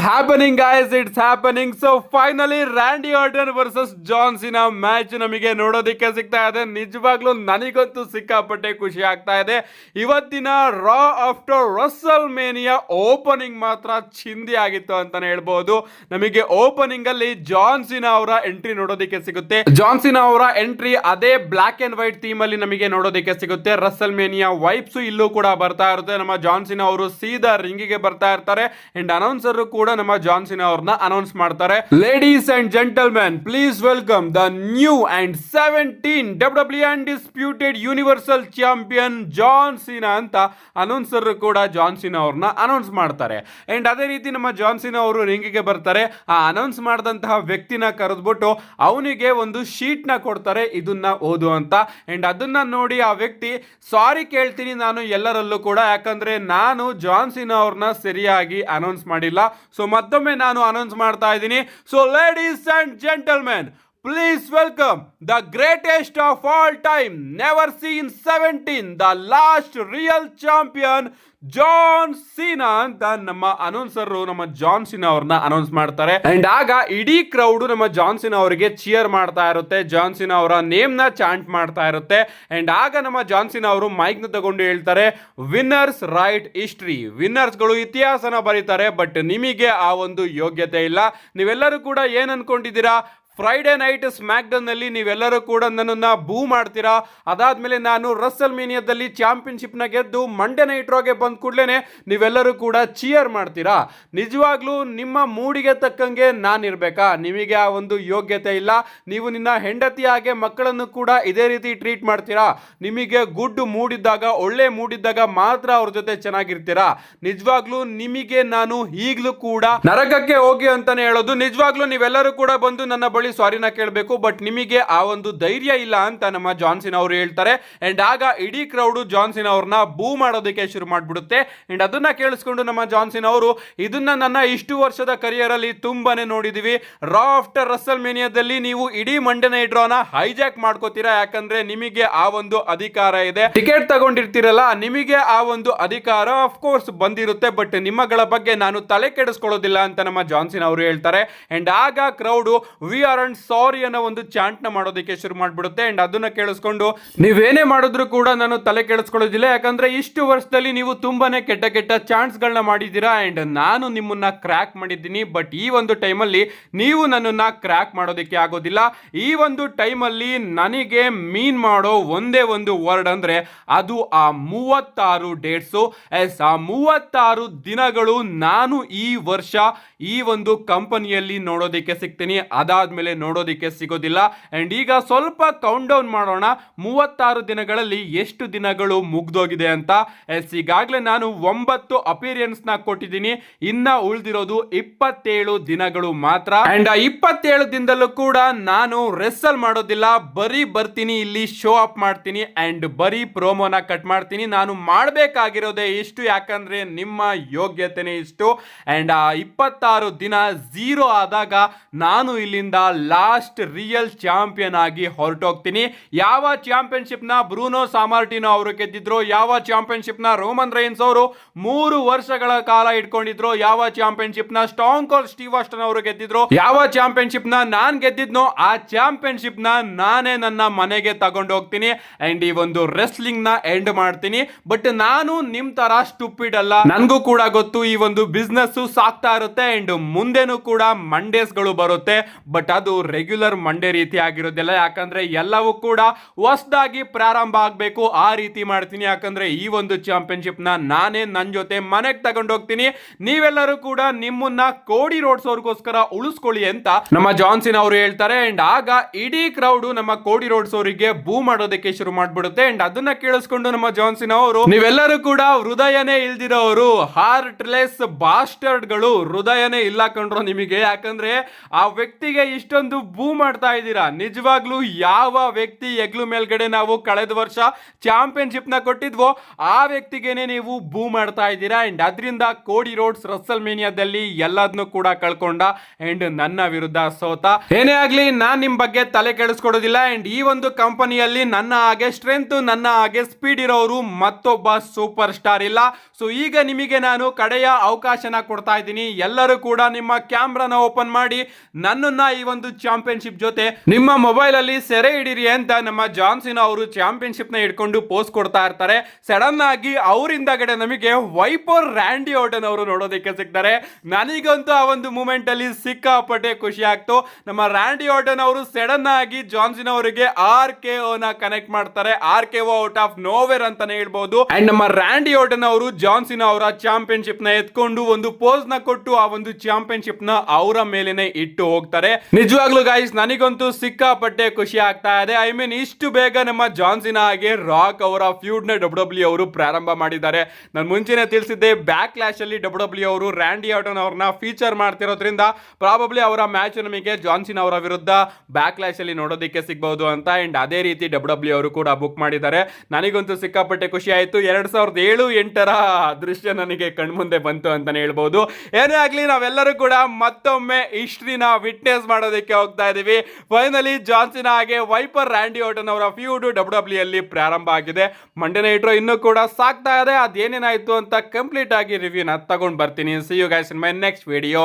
happening, guys. It's happening. So finally, Randy Orton versus John Cena match ನಮಗೆ ನೋಡೋದಕ್ಕೆ ಸಿಗ್ತಾ ಇದೆ. ನಿಜವಾಗ್ಲೂ ನನಗಂತೂ ಸಿಕ್ಕಾಪಟ್ಟೆ ಖುಷಿ ಆಗ್ತಾ ಇದೆ. ಇವತ್ತಿನ ರಾ ಆಫ್ಟರ್ ರಸಲ್ ಮೇನಿಯಾ ಓಪನಿಂಗ್ ಮಾತ್ರ ಚಿಂದಿ ಆಗಿತ್ತು ಅಂತಾನೆ ಹೇಳ್ಬಹುದು. ನಮಗೆ ಓಪನಿಂಗ್ ಅಲ್ಲಿ ಜಾನ್ ಸಿನಾ ಅವರ ಎಂಟ್ರಿ ನೋಡೋದಕ್ಕೆ ಸಿಗುತ್ತೆ. ಜಾನ್ ಸಿನಾ ಅವರ ಎಂಟ್ರಿ ಅದೇ ಬ್ಲಾಕ್ ಅಂಡ್ ವೈಟ್ ಥೀಮ್ ಅಲ್ಲಿ ನಮಗೆ ನೋಡೋದಕ್ಕೆ ಸಿಗುತ್ತೆ. ರಸಲ್ ಮೇನಿಯಾ ವೈಬ್ಸ್ ಇಲ್ಲೂ ಕೂಡ ಬರ್ತಾ ಇರುತ್ತೆ. ನಮ್ಮ ಜಾನ್ ಸಿನಾ ಅವರು ಸೀದಾ ರಿಂಗಿಗೆ ಬರ್ತಾ ಇರ್ತಾರೆ ಅಂಡ್ ಅನೌನ್ಸರ್ ಕೂಡ ನಮ್ಮ ಜಾನ್ ಸಿನಾ ಅವರನ್ನ ಅನೌನ್ಸ್ ಮಾಡ್ತಾರೆ. Ladies and gentlemen, please welcome the new and 17 WWE undisputed universal champion John Cena ಅಂತ ಅನೌನ್ಸರ್ ಕೂಡ ಜಾನ್ ಸಿನಾ ಅವ್ರನ್ನ ಅನೌನ್ಸ್ ಮಾಡ್ತಾರೆ. ಅಂಡ್ ಅದೇ ರೀತಿ ನಮ್ಮ ಜಾನ್ ಸಿನಾ ಅವರು ರಿಂಗಿಗೆ ಬರ್ತಾರೆ. ಆ ಅನೌನ್ಸ್ ಮಾಡಿದಂತಹ ವ್ಯಕ್ತಿನ ಕರೆದ್ಬಿಟ್ಟು ಅವನಿಗೆ ಒಂದು ಶೀಟ್ ನ ಕೊಡ್ತಾರೆ, ಇದನ್ನ ಓದು ಅಂತ. ಅಂಡ್ ಅದನ್ನ ನೋಡಿ ಆ ವ್ಯಕ್ತಿ ಸಾರಿ ಕೇಳ್ತೀನಿ ನಾನು ಎಲ್ಲರಲ್ಲೂ ಕೂಡ, ಯಾಕಂದ್ರೆ ನಾನು ಜಾನ್ ಸಿನಾ ಅವ್ರನ್ನ ಸರಿಯಾಗಿ ಅನೌನ್ಸ್ ಮಾಡಿಲ್ಲ. ಸೊ ಮತ್ತೊಮ್ಮೆ ನಾನು ಅನೌನ್ಸ್ ಮಾಡ್ತಾ ಇದ್ದೀನಿ. So ladies and gentlemen, please welcome the greatest of all time, never seen 17, the last real champion John Cena ಅಂತ ನಮ್ಮ ಅನೌನ್ಸರ್ ನಮ್ಮ ಜಾನ್ ಸಿನಾ ಅವ್ರನ್ನ ಅನೌನ್ಸ್ ಮಾಡ್ತಾರೆ. ಅಂಡ್ ಆಗ ಇಡೀ ಕ್ರೌಡ್ ನಮ್ಮ ಜಾನ್ ಸಿನಾ ಅವರಿಗೆ ಚಿಯರ್ ಮಾಡ್ತಾ ಇರುತ್ತೆ, ಜಾನ್ ಸಿನಾ ಅವರ ನೇಮ್ ನ ಚಾಂಟ್ ಮಾಡ್ತಾ ಇರುತ್ತೆ. ಅಂಡ್ ಆಗ ನಮ್ಮ ಜಾನ್ ಸಿನಾ ಅವರು ಮೈಕ್ ನ ತಗೊಂಡು ಹೇಳ್ತಾರೆ, ವಿನ್ನರ್ಸ್ ರೈಟ್ ಹಿಸ್ಟ್ರಿ, ವಿನ್ನರ್ಸ್ ಗಳು ಇತಿಹಾಸನ ಬರೀತಾರೆ, ಬಟ್ ನಿಮಗೆ ಆ ಒಂದು ಯೋಗ್ಯತೆ ಇಲ್ಲ. ನೀವೆಲ್ಲರೂ ಕೂಡ ಏನ್ ಅನ್ಕೊಂಡಿದ್ದೀರಾ, ಫ್ರೈಡೆ ನೈಟ್ ಸ್ಮ್ಯಾಕ್ ಡೌನ್ ನಲ್ಲಿ ನೀವೆಲ್ಲರೂ ಕೂಡ ನನ್ನನ್ನ ಬೂ ಮಾಡ್ತೀರಾ, ಅದಾದ್ಮೇಲೆ ನಾನು ರಸಲ್ ಮೇನಿಯಾದಲ್ಲಿ ಚಾಂಪಿಯನ್ಶಿಪ್ ನ ಗೆದ್ದು ಮಂಡೇ ನೈಟ್ ರೋಗೆ ಬಂದ ಕೂಡಲೇ ನೀವೆಲ್ಲರೂ ಕೂಡ ಚಿಯರ್ ಮಾಡ್ತೀರಾ. ನಿಜವಾಗ್ಲೂ ನಿಮ್ಮ ಮೂಡಿಗೆ ತಕ್ಕಂಗೆ ನಾನಿರ್ಬೇಕಾ? ನಿಮಗೆ ಆ ಒಂದು ಯೋಗ್ಯತೆ ಇಲ್ಲ. ನೀವು ನಿನ್ನ ಹೆಂಡತಿ ಹಾಗೆ ಮಕ್ಕಳನ್ನು ಕೂಡ ಇದೇ ರೀತಿ ಟ್ರೀಟ್ ಮಾಡ್ತೀರಾ. ನಿಮಗೆ ಗುಡ್ ಮೂಡಿದ್ದಾಗ, ಒಳ್ಳೆ ಮೂಡಿದ್ದಾಗ ಮಾತ್ರ ಅವ್ರ ಜೊತೆ ಚೆನ್ನಾಗಿರ್ತೀರಾ. ನಿಜವಾಗ್ಲೂ ನಿಮಗೆ ನಾನು ಈಗಲೂ ಕೂಡ ನರಕಕ್ಕೆ ಹೋಗಿ ಅಂತಾನೆ ಹೇಳೋದು. ನಿಜವಾಗ್ಲೂ ನೀವೆಲ್ಲರೂ ಕೂಡ ಬಂದು ನನ್ನ ಬಳಿ ಸಾರಿನ ಕೇಳಬೇಕು, ಬಟ್ ನಿಮಗೆ ಆ ಒಂದು ಧೈರ್ಯ ಇಲ್ಲ ಅಂತ ನಮ್ಮ ಜಾನ್ ಸಿನಾ ಅವರು ಹೇಳ್ತಾರೆ. ಅಂಡ್ ಆಗ ಇಡೀ ಕ್ರೌಡ್ ಜಾನ್ ಸಿನಾ ಅವ್ರನ್ನ ಬೂ ಮಾಡೋದಕ್ಕೆ ಶುರು ಮಾಡ್ಬಿಡುತ್ತೆ. ಅಂಡ್ ಅದನ್ನ ಕೇಳಿಸ್ಕೊಂಡು ನಮ್ಮ ಜಾನ್ ಸಿನಾ ಅವರು, ಇದನ್ನ ನನ್ನ ಇಷ್ಟು ವರ್ಷದ ಕರಿಯರ್ ಅಲ್ಲಿ ತುಂಬಾನೇ ನೋಡಿದೀವಿ. ರಾ ಆಫ್ಟರ್ ರಸಲ್ ಮೇನಿಯಾದಲ್ಲಿ ನೀವು ಇಡೀ ಮಂಡೇ ನೈಟ್ ರಾನ ಹೈಜಾಕ್ ಮಾಡ್ಕೋತೀರಾ, ಯಾಕಂದ್ರೆ ನಿಮಗೆ ಆ ಒಂದು ಅಧಿಕಾರ ಇದೆ. ಟಿಕೆಟ್ ತಗೊಂಡಿರ್ತೀರಲ್ಲ, ನಿಮಗೆ ಆ ಒಂದು ಅಧಿಕಾರ ಆಫ್ ಕೋರ್ಸ್ ಬಂದಿರುತ್ತೆ, ಬಟ್ ನಿಮ್ಮಗಳ ಬಗ್ಗೆ ನಾನು ತಲೆ ಕೆಡಿಸ್ಕೊಳ್ಳೋದಿಲ್ಲ ಅಂತ ನಮ್ಮ ಜಾನ್ ಸಿನಾ ಅವರು ಹೇಳ್ತಾರೆ. ಅಂಡ್ ಆಗ ಕ್ರೌಡ್ ವಿ ಆರ್ ಅಂಡ್ ಸಾರಿ ಅನ್ನೋ ಒಂದು ಚಾಂಟ್ ನ ಮಾಡೋದಕ್ಕೆ ಶುರು ಮಾಡ್ಬಿಡುತ್ತೆ. ಅಂಡ್ ಅದನ್ನ ಕೇಳಿಸ್ಕೊಂಡು, ನೀವೇನೇ ಮಾಡಿದ್ರು ಕೂಡ ನಾನು ತಲೆ ಕೆಡಿಸ್ಕೊಳ್ಳೋದಿಲ್ಲ, ಯಾಕಂದ್ರೆ ಇಷ್ಟು ವರ್ಷದಲ್ಲಿ ನೀವು ತುಂಬಾನೇ ಕೆಟ್ಟ ಕೆಟ್ಟ ಚಾನ್ಸ್ ಗಳನ್ನ ಮಾಡಿದ್ದೀರಾ ಅಂಡ್ ನಾನು ನಿಮ್ಮನ್ನ ಕ್ರ್ಯಾಕ್ ಮಾಡಿದ್ದೀನಿ, ಬಟ್ ಈ ಒಂದು ಟೈಮಲ್ಲಿ ನೀವು ನನ್ನನ್ನ ಕ್ರ್ಯಾಕ್ ಮಾಡೋದಕ್ಕೆ ಆಗೋದಿಲ್ಲ. ಈ ಒಂದು ಟೈಮಲ್ಲಿ ನನಗೆ ಮೀನ್ ಮಾಡೋ ಒಂದೇ ಒಂದು ವರ್ಡ್ ಅಂದ್ರೆ ಅದು ಆ 36 ಡೇಟ್ಸು. ಎಸ್, ಆ 36 ದಿನಗಳು ನಾನು ಈ ವರ್ಷ ಈ ಒಂದು ಕಂಪನಿಯಲ್ಲಿ ನೋಡೋದಕ್ಕೆ ಸಿಗ್ತೀನಿ, ಅದಾದ್ಮೇಲೆ ನೋಡೋದಕ್ಕೆ ಸಿಗೋದಿಲ್ಲ. ಅಂಡ್ ಈಗ ಸ್ವಲ್ಪ ಕೌಂಟ್ ಡೌನ್ ಮಾಡೋಣ, 36 ದಿನಗಳಲ್ಲಿ ಎಷ್ಟು ದಿನಗಳು ಮುಗ್ದೋಗಿದೆ ಅಂತ. ಎಸ್, ಈಗಾಗಲೇ ನಾನು 9 ಅಪಿಯರೆನ್ಸ್ ನ ಕೊಟ್ಟಿದ್ದೀನಿ, ಇನ್ನ ಉಳಿದಿರೋದು 27 ದಿನಗಳು ಮಾತ್ರ. ಅಂಡ್ ಆ 27 ದಿನದಲ್ಲೂ ಕೂಡ ನಾನು ರೆಸಲ್ ಮಾಡೋದಿಲ್ಲ, ಬರೀ ಬರ್ತೀನಿ, ಇಲ್ಲಿ ಶೋ ಅಪ್ ಮಾಡ್ತೀನಿ ಅಂಡ್ ಬರೀ ಪ್ರೋಮೋನ ಕಟ್ ಮಾಡ್ತೀನಿ. ನಾನು ಮಾಡಬೇಕಾಗಿರೋದೇ ಇಷ್ಟು, ಯಾಕಂದ್ರೆ ನಿಮ್ಮ ಯೋಗ್ಯತೆನೇ ಇಷ್ಟು. ಅಂಡ್ ಆ 26 ದಿನ 0 ಆದಾಗ ನಾನು ಇಲ್ಲಿಂದ ಲಾಸ್ಟ್ ರಿಯಲ್ ಚಾಂಪಿಯನ್ ಆಗಿ ಹೊರಟೋಗ್ತೀನಿ. ಯಾವ ಚಾಂಪಿಯನ್ಶಿಪ್ ನ ಬ್ರೂನೋ ಸಾಮಾರ್ಟಿನೋ ಅವರು ಗೆದ್ದಿದ್ರು, ಯಾವ ಚಾಂಪಿಯನ್ಶಿಪ್ ನ ರೋಮನ್ ರೈನ್ಸ್ ಅವರು 3 ವರ್ಷಗಳ ಕಾಲ ಇಟ್ಕೊಂಡಿದ್ರು, ಯಾವ ಚಾಂಪಿಯನ್ಶಿಪ್ ನ ಸ್ಟಾಂಗ್ ಕೋಲ್ಡ್ ಸ್ಟೀವ್ ಆಸ್ಟನ್ ಅವರು ಗೆದ್ದಿದ್ರು, ಯಾವ ಚಾಂಪಿಯನ್ಶಿಪ್ ನ ನಾನ್ ಗೆದ್ದಿದ್ನೋ ಆ ಚಾಂಪಿಯನ್ಶಿಪ್ ನ ನಾನೇ ನನ್ನ ಮನೆಗೆ ತಗೊಂಡು ಹೋಗ್ತೀನಿ ಅಂಡ್ ಈ ಒಂದು ರೆಸ್ಲಿಂಗ್ ನ ಎಂಡ್ ಮಾಡ್ತೀನಿ. ಬಟ್ ನಾನು ನಿಮ್ ತರ ಸ್ಟುಪಿಡ್ ಅಲ್ಲ, ನನ್ಗೂ ಕೂಡ ಗೊತ್ತು ಈ ಒಂದು ಬಿಸ್ನೆಸ್ ಸಾಕ್ತಾ ಇರುತ್ತೆ ಅಂಡ್ ಮುಂದೆನೂ ಕೂಡ ಮಂಡೇಸ್ ಗಳು ಬರುತ್ತೆ, ಬಟ್ ಅದು ರೆಗ್ಯುಲರ್ ಮಂಡೇ ರೀತಿ ಆಗಿರೋದಿಲ್ಲ, ಯಾಕಂದ್ರೆ ಎಲ್ಲವೂ ಕೂಡ ಹೊಸದಾಗಿ ಪ್ರಾರಂಭ ಆಗಬೇಕು, ಆ ರೀತಿ ಮಾಡ್ತೀನಿ. ಯಾಕಂದ್ರೆ ಈ ಒಂದು ಚಾಂಪಿಯನ್ಶಿಪ್ ನ ನಾನೇ ನನ್ನ ಜೊತೆ ಮನೆಗೆ ತಗೊಂಡು ಹೋಗ್ತೀನಿ. ನೀವೆಲ್ಲರೂ ಕೂಡ ನಿಮ್ಮನ್ನ ಕೋಡಿ ರೋಡ್ಸ್ ಅವ್ರಿಗೋಸ್ಕರ ಉಳಿಸ್ಕೊಳ್ಳಿ ಅಂತ ನಮ್ಮ ಜಾನ್ ಸಿನಾ ಅವರು ಹೇಳ್ತಾರೆ. ಅಂಡ್ ಆಗ ಇಡೀ ಕ್ರೌಡ್ ನಮ್ಮ ಕೋಡಿ ರೋಡ್ಸ್ ಅವರಿಗೆ ಬೂ ಮಾಡೋದಕ್ಕೆ ಶುರು ಮಾಡ್ಬಿಡುತ್ತೆ. ಅಂಡ್ ಅದನ್ನ ಕೇಳಿಸ್ಕೊಂಡು ನಮ್ಮ ಜಾನ್ ಸಿನಾ ಅವರು, ನೀವೆಲ್ಲರೂ ಕೂಡ ಹೃದಯನೇ ಇಲ್ದಿರೋರು, ಹಾರ್ಟ್ಲೆಸ್ ಬಾಸ್ಟರ್ಡ್ ಗಳು, ಹೃದಯನೇ ಇಲ್ಲ ಕಂಡ್ರು ನಿಮಗೆ, ಯಾಕಂದ್ರೆ ಆ ವ್ಯಕ್ತಿಗೆ ಇಷ್ಟು ಇಷ್ಟೊಂದು ಬೂ ಮಾಡ್ತಾ ಇದ್ದೀರಾ? ನಿಜವಾಗ್ಲೂ ಯಾವ ವ್ಯಕ್ತಿ ಹೆಗ್ಲು ಮೇಲ್ಗಡೆ ನಾವು ಕಳೆದ ವರ್ಷ ಚಾಂಪಿಯನ್ಶಿಪ್ ನ ಕೊಟ್ಟಿದ್ವೋ ಆ ವ್ಯಕ್ತಿಗೇನೆ ನೀವು ಬೂ ಮಾಡ್ತಾ ಇದ್ದೀರಾ. ಅಂಡ್ ಅದರಿಂದ ಕೋಡಿ ರೋಡ್ಸ್ ರಸಲ್ ಮೇನಿಯಾದಲ್ಲಿ ಎಲ್ಲದನ್ನು ಕೂಡ ಕಳ್ಕೊಂಡ ಅಂಡ್ ನನ್ನ ವಿರುದ್ಧ ಸೋತ. ಏನೇ ಆಗ್ಲಿ ನಾನ್ ನಿಮ್ ಬಗ್ಗೆ ತಲೆ ಕೆಡಿಸ್ಕೊಡೋದಿಲ್ಲ. ಅಂಡ್ ಈ ಒಂದು ಕಂಪನಿಯಲ್ಲಿ ನನ್ನ ಹಾಗೆ ಸ್ಟ್ರೆಂತ್, ನನ್ನ ಹಾಗೆ ಸ್ಪೀಡ್ ಇರೋರು ಮತ್ತೊಬ್ಬ ಸೂಪರ್ ಸ್ಟಾರ್ ಇಲ್ಲ. ಸೊ ಈಗ ನಿಮಗೆ ನಾನು ಕಡೆಯ ಅವಕಾಶನ ಕೊಡ್ತಾ ಇದ್ದೀನಿ. ಎಲ್ಲರೂ ಕೂಡ ನಿಮ್ಮ ಕ್ಯಾಮ್ರಾನ ಓಪನ್ ಮಾಡಿ ನನ್ನನ್ನ ಈ ಒಂದು ಚಾಂಪಿಯನ್ಶಿಪ್ ಜೊತೆ ನಿಮ್ಮ ಮೊಬೈಲ್ ಅಲ್ಲಿ ಸೆರೆ ಹಿಡಿರಿ ಅಂತ ನಮ್ಮ ಜಾನ್ಸಿನಾ ಅವರು ಚಾಂಪಿಯನ್ಶಿಪ್ ನ ಇಟ್ಕೊಂಡು ಪೋಸ್ಟ್ ಕೊಡ್ತಾ ಇರ್ತಾರೆ. ಸಡನ್ ಆಗಿ ಅವರಿಂದಗಡೆ ನಮಗೆ ವೈಪರ್ ರ್ಯಾಂಡಿ ಆರ್ಟನ್ ಅವರು ನೋಡೋದಕ್ಕೆ ಸಿಗ್ತಾರೆ. ನನಗಂತೂ ಆ ಒಂದು ಮೂಮೆಂಟ್ ಅಲ್ಲಿ ಸಿಕ್ಕಾಪಟ್ಟೆ ಖುಷಿ ಆಗ್ತು. ನಮ್ಮ ರ್ಯಾಂಡಿ ಆರ್ಟನ್ ಅವರು ಸಡನ್ ಆಗಿ ಜಾನ್ಸಿನಾ ಅವರಿಗೆ RKO ನ ಕನೆಕ್ಟ್ ಮಾಡ್ತಾರೆ. RKO ಔಟ್ ಆಫ್ ನೋವೇರ್ ಅಂತಾನೆ ಹೇಳ್ಬಹುದು. ಅಂಡ್ ನಮ್ಮ ರ್ಯಾಂಡಿ ಆರ್ಟನ್ ಅವರು ಜಾನ್ಸಿನಾ ಅವರ ಚಾಂಪಿಯನ್ಶಿಪ್ ನ ಎತ್ಕೊಂಡು ಒಂದು ಪೋಸ್ ನ ಕೊಟ್ಟು ಆ ಒಂದು ಚಾಂಪಿಯನ್ಶಿಪ್ ನ ಅವರ ಮೇಲೆನೆ ಇಟ್ಟು ಹೋಗ್ತಾರೆ. ನಿಜವಾಗ್ಲೂ ಗೈಸ್ ನನಗಂತೂ ಸಿಕ್ಕಾಪಟ್ಟೆ ಖುಷಿ ಆಗ್ತಾ ಇದೆ. ಐ ಮೀನ್ ಇಷ್ಟು ಬೇಗ ನಮ್ಮ ಜಾನ್ಸಿನಾ ಹಾಗೆ ರಾಕ್ ಅವರ ಫ್ಯೂಡ್ ನ WWE ಅವರು ಪ್ರಾರಂಭ ಮಾಡಿದ್ದಾರೆ. ನಾನು ಮುಂಚೆನೆ ತಿಳಿಸಿದ್ದೆ ಬ್ಯಾಕ್ ಕ್ಲಾಶ್ ಅಲ್ಲಿ WWE ಅವರು ರ್ಯಾಂಡಿ ಆರ್ಟನ್ ಅವ್ರನ್ನ ಫೀಚರ್ ಮಾಡ್ತಿರೋದ್ರಿಂದ ಪ್ರಾಬಬ್ಲಿ ಅವರ ಮ್ಯಾಚ್ ನಮಗೆ ಜಾನ್ಸಿನಾ ಅವರ ವಿರುದ್ಧ ಬ್ಯಾಕ್ ಕ್ಲಾಶ್ ಅಲ್ಲಿ ನೋಡೋದಕ್ಕೆ ಸಿಗಬಹುದು ಅಂತ. ಅಂಡ್ ಅದೇ ರೀತಿ WWE ಅವರು ಕೂಡ ಬುಕ್ ಮಾಡಿದ್ದಾರೆ. ನನಗಂತೂ ಸಿಕ್ಕಾಪಟ್ಟೆ ಖುಷಿ ಆಯ್ತು. 2007-8 ದೃಶ್ಯ ನನಗೆ ಕಣ್ಮುಂದೆ ಬಂತು ಅಂತಾನೆ ಹೇಳ್ಬಹುದು. ಏನೇ ಆಗ್ಲಿ ನಾವೆಲ್ಲರೂ ಕೂಡ ಮತ್ತೊಮ್ಮೆ ಹಿಸ್ಟ್ರಿನ ವಿಟ್ನೆಸ್ ಮಾಡೋದಕ್ಕೆ ಹೋಗ್ತಾ ಇದೀವಿ. ಫೈನಲಿ ಜಾನ್ಸಿನಾ ಹಾಗೆ ವೈಪರ್ ರ್ಯಾಂಡಿ ಆರ್ಟನ್ ಅವರ ಫ್ಯೂಡ್ WWE ಅಲ್ಲಿ ಪ್ರಾರಂಭ ಆಗಿದೆ. ಮಂಡೇ ನೈಟ್ ಇನ್ನೂ ಕೂಡ ಸಾಕ್ತಾ ಇದೆ. ಅದೇನೇನಾಯ್ತು ಅಂತ ಕಂಪ್ಲೀಟ್ ಆಗಿ ರಿವ್ಯೂನ ತಗೊಂಡ್ ಬರ್ತೀನಿ. See you guys in my next video.